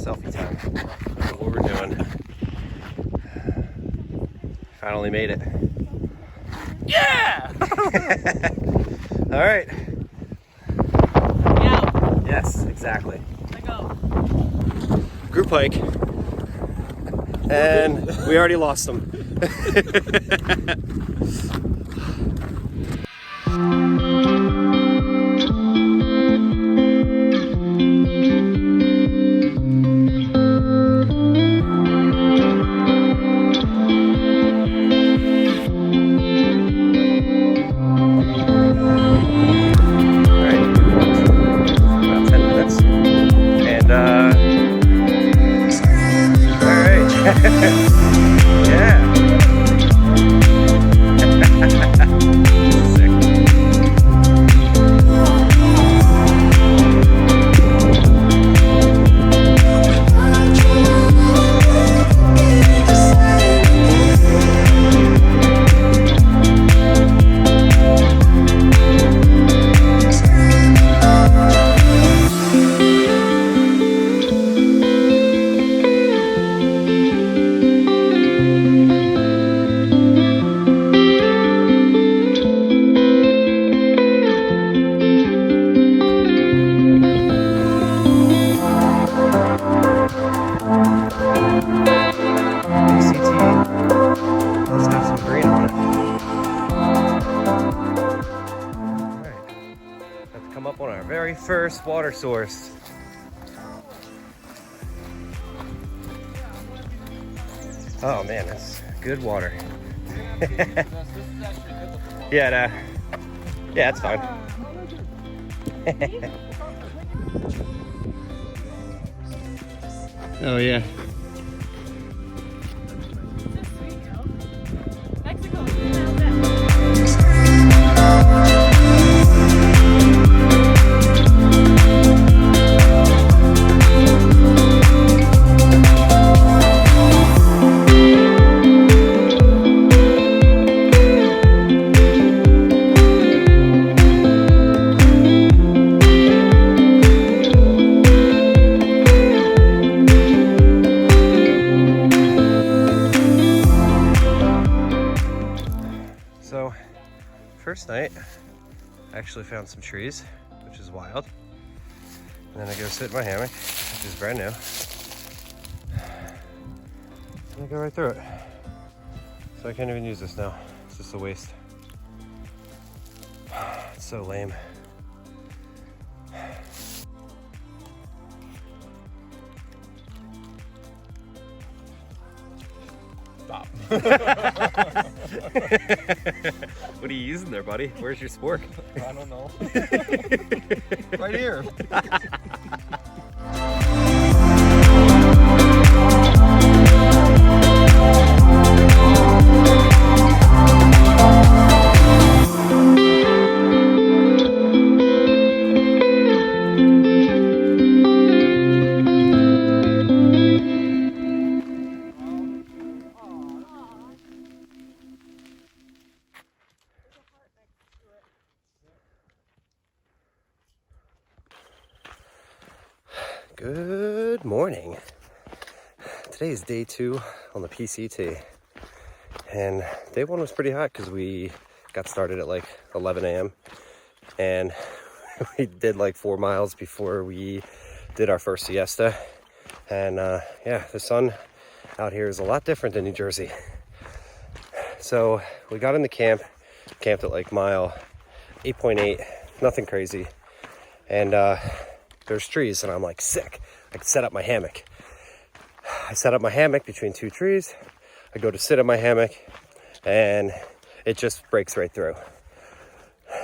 Selfie time. Look at what we're doing. Finally made it. Yeah! All right. Yeah. Yes, exactly. I go. Group hike. And we already lost them. First water source. Oh man, that's good water. Yeah, yeah, it's fine. Oh yeah. So, first night, I actually found some trees, which is wild. And then I go sit in my hammock, which is brand new. And I go right through it. So I can't even use this now. It's just a waste. It's so lame. Stop. What are you using there, buddy? Where's your spork? I don't know. Right here. Good morning. Today is day 2 on the PCT. And day 1 was pretty hot because we got started at like 11 a.m. And we did like 4 miles before we did our first siesta. And yeah, the sun out here is a lot different than New Jersey. So we got into camp, camped at like mile 8.8, nothing crazy. And there's trees, and I'm like, sick. I can set up my hammock. I set up my hammock between 2 trees. I go to sit in my hammock, and it just breaks right through.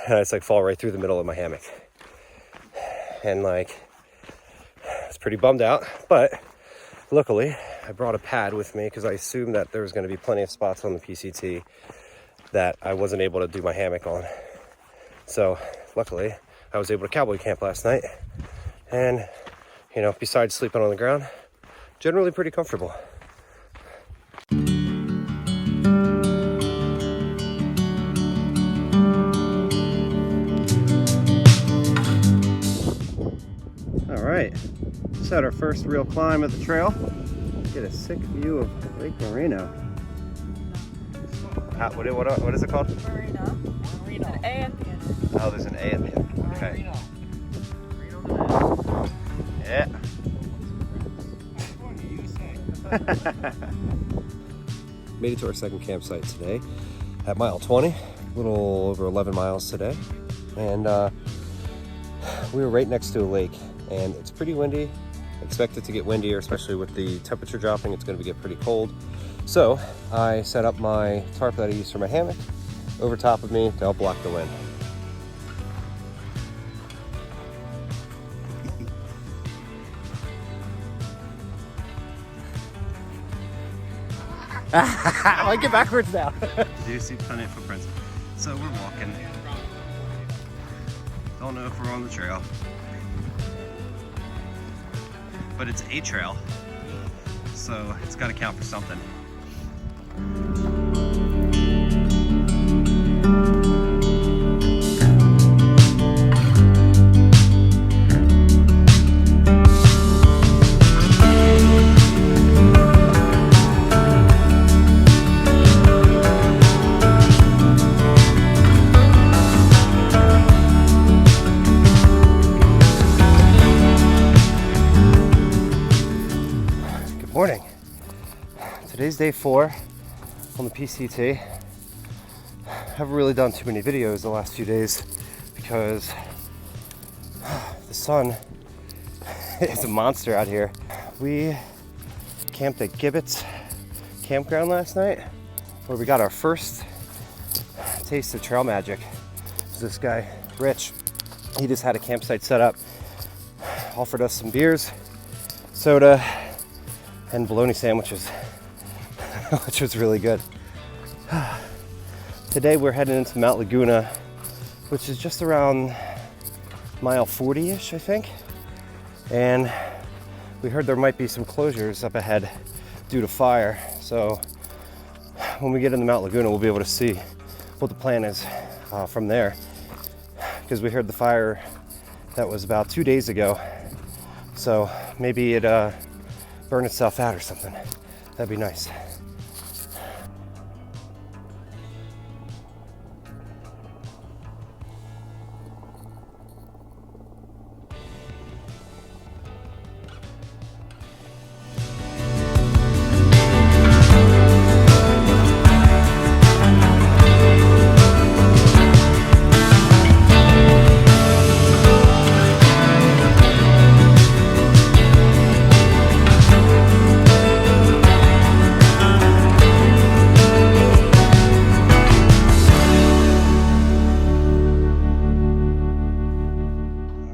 And I just like fall right through the middle of my hammock. And like, I was pretty bummed out, but luckily I brought a pad with me because I assumed that there was going to be plenty of spots on the PCT that I wasn't able to do my hammock on. So luckily I was able to cowboy camp last night. And, you know, besides sleeping on the ground, generally pretty comfortable. All right, out our first real climb of the trail. Get a sick view of Lake Moreno. What is it called? Marina. Marina. An A at the end. Oh, there's an A at the end. Okay. Yeah. Made it to our second campsite today at mile 20, a little over 11 miles today. And we were right next to a lake, and it's pretty windy. Expect it to get windier, especially with the temperature dropping. It's going to get pretty cold. So I set up my tarp that I use for my hammock over top of me to help block the wind. I get backwards now. You do see plenty of footprints. So we're walking. Don't know if we're on the trail, but it's a trail, so it's got to count for something. Morning. Today's day 4 on the PCT. Haven't really done too many videos the last few days because the sun is a monster out here. We camped at Gibbets campground last night where we got our first taste of trail magic. This guy, Rich, he just had a campsite set up, offered us some beers, soda, and bologna sandwiches, which was really good. Today we're heading into Mount Laguna, which is just around mile 40-ish, I think. And we heard there might be some closures up ahead due to fire. So when we get into Mount Laguna, we'll be able to see what the plan is from there. Because we heard the fire that was about 2 days ago. So maybe it burn itself out or something. That'd be nice.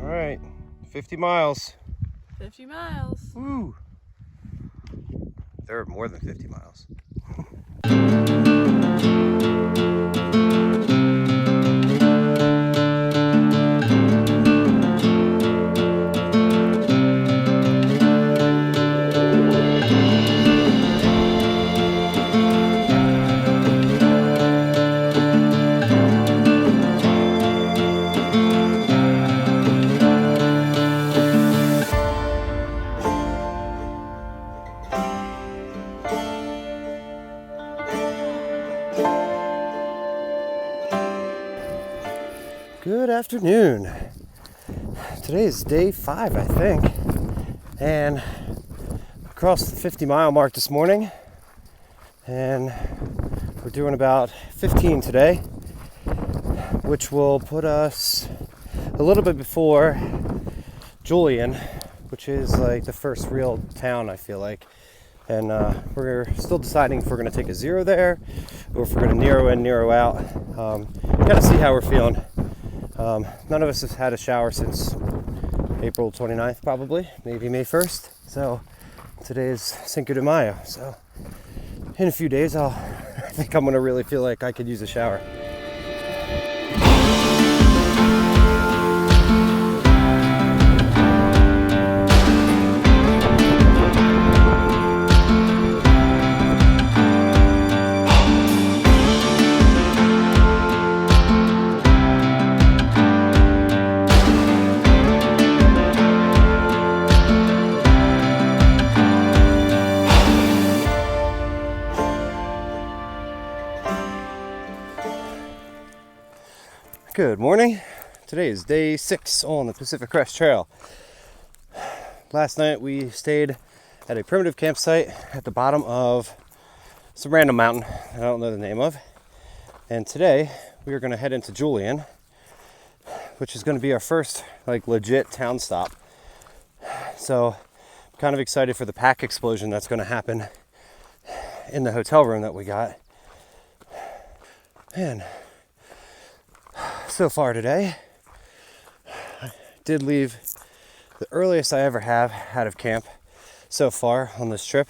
All right, 50 miles. 50 miles. Woo! There are more than 50 miles. Good afternoon. Today is day 5, I think, and I crossed the 50-mile mark this morning, and we're doing about 15 today, which will put us a little bit before Julian, which is like the first real town, I feel like. And we're still deciding if we're going to take a zero there or if we're going to narrow in, narrow out. Got to see how we're feeling. None of us has had a shower since April 29th, probably, maybe May 1st. So today is Cinco de Mayo. So in a few days, I think I'm going to really feel like I could use a shower. Good morning. Today is day 6 on the Pacific Crest Trail. Last night we stayed at a primitive campsite at the bottom of some random mountain I don't know the name of. And today we are going to head into Julian, which is going to be our first like legit town stop. So I'm kind of excited for the pack explosion that's going to happen in the hotel room that we got. And so far today, I did leave the earliest I ever have out of camp so far on this trip.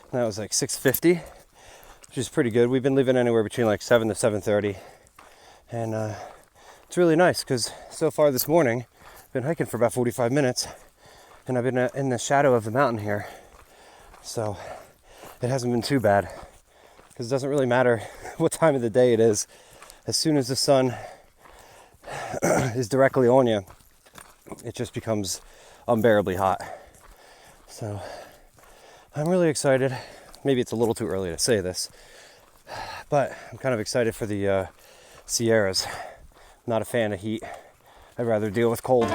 And that was like 6:50, which is pretty good. We've been leaving anywhere between like 7 to 7:30. And it's really nice because so far this morning, I've been hiking for about 45 minutes. And I've been in the shadow of the mountain here. So it hasn't been too bad. Because it doesn't really matter what time of the day it is. As soon as the sun is directly on you, it just becomes unbearably hot. So I'm really excited. Maybe it's a little too early to say this, but I'm kind of excited for the Sierras. I'm not a fan of heat. I'd rather deal with cold.